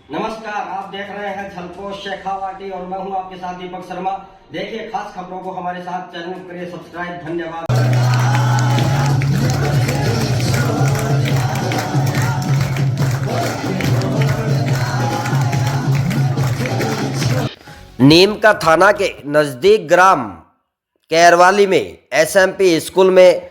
नमस्कार, आप देख रहे हैं झलकोश शेखावाटी और मैं हूं आपके साथ दीपक शर्मा। देखिए खास खबरों को हमारे साथ चैनल करिए सब्सक्राइब। धन्यवाद। नीम का थाना के नज़दीक ग्राम कैरवाली में एसएमपी स्कूल में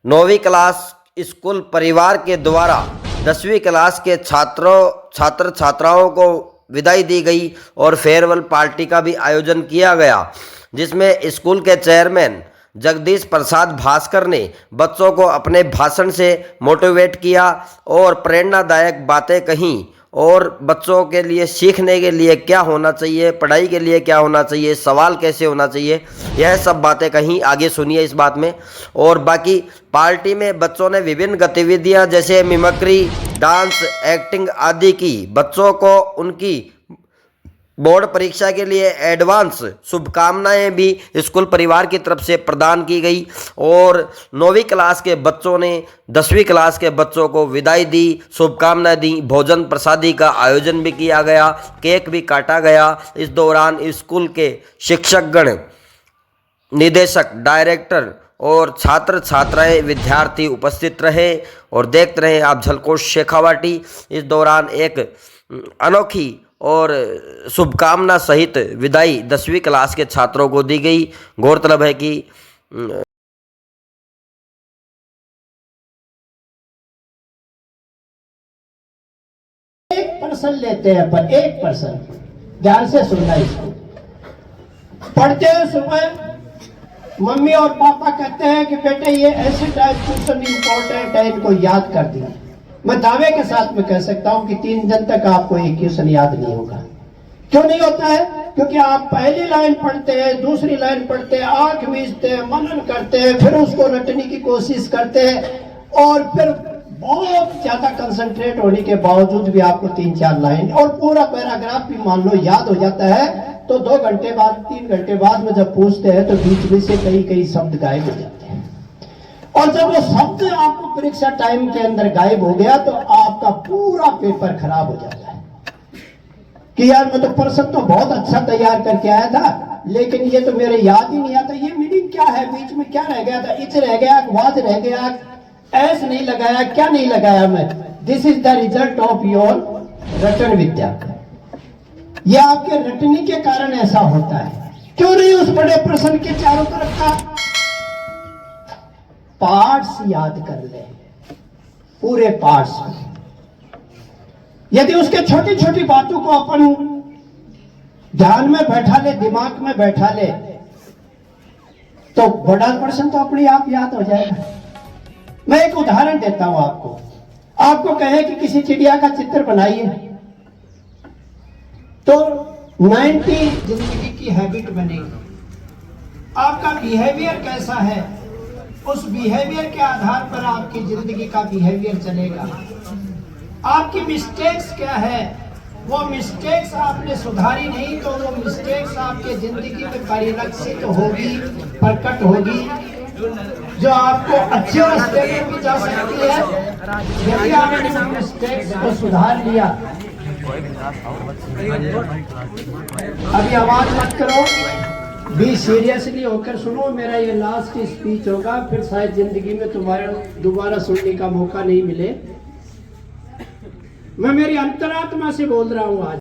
9वीं क्लास स्कूल परिवार के द्वारा 10वीं क्लास के छात्र छात्राओं को विदाई दी गई और फेयरवेल पार्टी का भी आयोजन किया गया, जिसमें स्कूल के चेयरमैन जगदीश प्रसाद भास्कर ने बच्चों को अपने भाषण से मोटिवेट किया और प्रेरणादायक बातें कहीं और बच्चों के लिए सीखने के लिए क्या होना चाहिए, पढ़ाई के लिए क्या होना चाहिए, सवाल कैसे होना चाहिए, यह सब बातें कहीं। आगे सुनिए इस बात में। और बाकी पार्टी में बच्चों ने विभिन्न गतिविधियां जैसे मिमिक्री, डांस, एक्टिंग आदि की। बच्चों को उनकी बोर्ड परीक्षा के लिए एडवांस शुभकामनाएं भी स्कूल परिवार की तरफ से प्रदान की गई और 9वीं क्लास के बच्चों ने 10वीं क्लास के बच्चों को विदाई दी, शुभकामनाएं दी। भोजन प्रसादी का आयोजन भी किया गया, केक भी काटा गया। इस दौरान स्कूल के शिक्षकगण, निदेशक, डायरेक्टर और छात्र छात्राएं, विद्यार्थी उपस्थित रहे और देखते रहे आप झलकोश शेखावाटी। इस दौरान एक अनोखी और शुभकामना सहित विदाई 10वीं क्लास के छात्रों को दी गई। गौरतलब है कि 1% लेते हैं, पर 1%। ध्यान से सुनना इसको। पढ़ते हैं सुबह, मम्मी और पापा कहते हैं कि बेटे ये ऐसे टाइप क्वेश्चन इंपॉर्टेंट है, इनको याद कर दिया। मैं दावे के साथ में कह सकता हूं कि 3 दिन तक आपको एक क्वेश्चन याद नहीं होगा। क्यों नहीं होता है? क्योंकि आप पहली लाइन पढ़ते हैं, दूसरी लाइन पढ़ते हैं, आंख मीचते हैं, मनन करते हैं, फिर उसको रटने की कोशिश करते हैं और फिर बहुत ज्यादा कंसंट्रेट होने के बावजूद भी आपको 3-4 लाइन और पूरा पैराग्राफ भी मान लो याद हो जाता है, तो 2 घंटे बाद, 3 घंटे बाद में जब पूछते हैं तो बीच में से कई शब्द गायब हो जाते हैं। और जब वो शब्द आपको परीक्षा टाइम के अंदर गायब हो गया तो आपका पूरा पेपर खराब हो जाता है कि यार मैं तो प्रश्न तो बहुत अच्छा तैयार करके आया था, लेकिन ये तो मेरे याद ही नहीं आता। ये मीनिंग क्या है, बीच में क्या रह गया था, इच रह गया, वाज रह गया, ऐस नहीं लगाया, क्या नहीं लगाया मैं। This is the result of your रटन विद्या। यह आपके रटने के कारण ऐसा होता है। क्यों नहीं उस बड़े प्रश्न के चारों तरफ का पार्ट्स याद कर ले, पूरे पार्ट्स। यदि उसके छोटी छोटी बातों को अपन ध्यान में बैठा ले, दिमाग में बैठा ले, तो बड़ा प्रश्न तो अपने आप याद हो जाएगा। मैं एक उदाहरण देता हूं आपको। आपको कहे कि किसी चिड़िया का चित्र बनाइए, तो 90 जिंदगी की हैबिट बनेगी। आपका बिहेवियर कैसा है, उस बिहेवियर के आधार पर आपकी जिंदगी का बिहेवियर चलेगा। आपकी मिस्टेक्स क्या है, वो मिस्टेक्स आपने सुधारी नहीं तो वो मिस्टेक्स आपके जिंदगी में परिलक्षित होगी, प्रकट होगी, जो आपको अच्छे रास्ते में भी जा सकती है। यदि आपने मिस्टेक्स को सुधार लिया। अभी आवाज मत करो, भी सीरियसली होकर सुनो। मेरा ये लास्ट स्पीच होगा, फिर शायद जिंदगी में तुम्हारा दोबारा सुनने का मौका नहीं मिले। मैं मेरी अंतरात्मा से बोल रहा हूं आज।